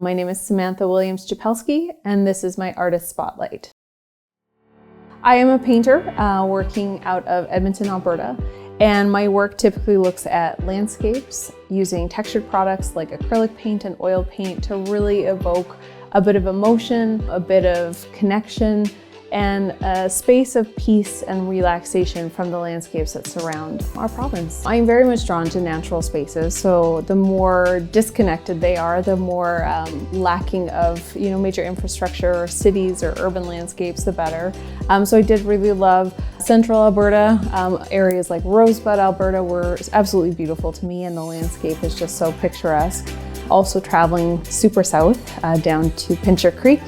My name is Samantha Williams-Chapelsky, and this is my Artist Spotlight. I am a painter working out of Edmonton, Alberta, and my work typically looks at landscapes using textured products like acrylic paint and oil paint to really evoke a bit of emotion, a bit of connection, and a space of peace and relaxation from the landscapes that surround our province. I'm very much drawn to natural spaces, so the more disconnected they are, the more lacking of major infrastructure or cities or urban landscapes, the better. So I did really love central Alberta. Areas like Rosebud, Alberta were absolutely beautiful to me, and the landscape is just so picturesque. Also traveling super south down to Pincher Creek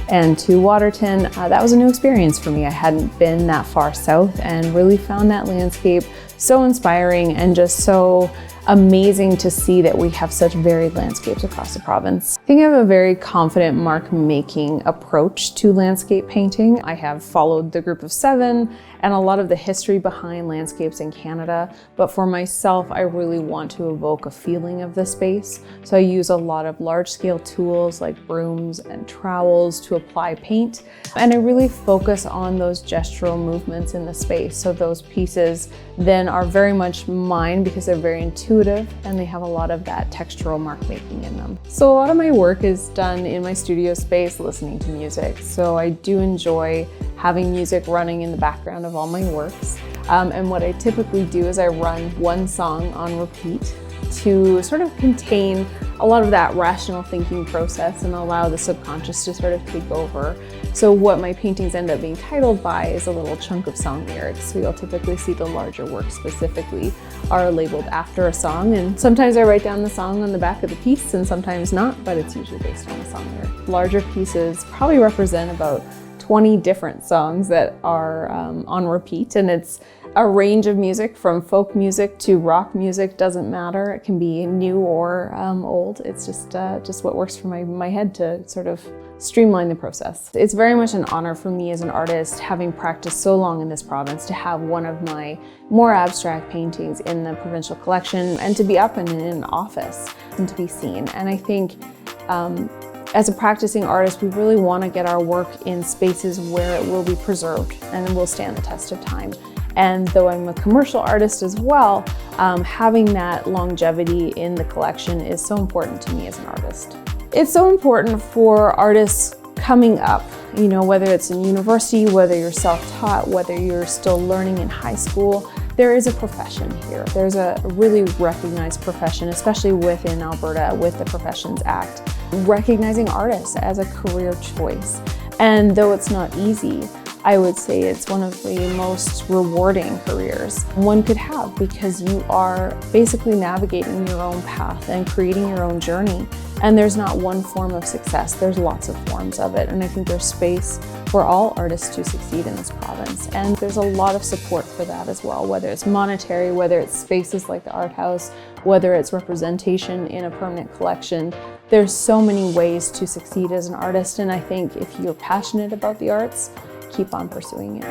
and to Waterton, that was a new experience for me. I hadn't been that far south and really found that landscape so inspiring and just so amazing to see that we have such varied landscapes across the province. I think I have a very confident mark-making approach to landscape painting. I have followed the Group of Seven and a lot of the history behind landscapes in Canada, but for myself, I really want to evoke a feeling of the space. So I use a lot of large-scale tools like brooms and trowels to apply paint, and I really focus on those gestural movements in the space. So those pieces then are very much mine because they're very intuitive and they have a lot of that textural mark making in them. So a lot of my work is done in my studio space listening to music. So I do enjoy having music running in the background of all my works. And what I typically do is I run one song on repeat to sort of contain a lot of that rational thinking process and allow the subconscious to sort of take over. So what my paintings end up being titled by is a little chunk of song lyrics. So you'll typically see the larger works specifically are labeled after a song, and sometimes I write down the song on the back of the piece and sometimes not, but it's usually based on the song lyric. Larger pieces probably represent about 20 different songs that are on repeat, and it's a range of music from folk music to rock music, doesn't matter. It can be new or old. It's just what works for my head to sort of streamline the process. It's very much an honor for me as an artist, having practiced so long in this province, to have one of my more abstract paintings in the provincial collection and to be up and in an office and to be seen. And I think as a practicing artist, we really want to get our work in spaces where it will be preserved and it will stand the test of time. And though I'm a commercial artist as well, having that longevity in the collection is so important to me as an artist. It's so important for artists coming up, whether it's in university, whether you're self-taught, whether you're still learning in high school. There is a profession here. There's a really recognized profession, especially within Alberta with the Professions Act, recognizing artists as a career choice. And though it's not easy, I would say it's one of the most rewarding careers one could have, because you are basically navigating your own path and creating your own journey. And there's not one form of success, there's lots of forms of it. And I think there's space for all artists to succeed in this province. And there's a lot of support for that as well, whether it's monetary, whether it's spaces like the Art House, whether it's representation in a permanent collection. There's so many ways to succeed as an artist. And I think if you're passionate about the arts, keep on pursuing it.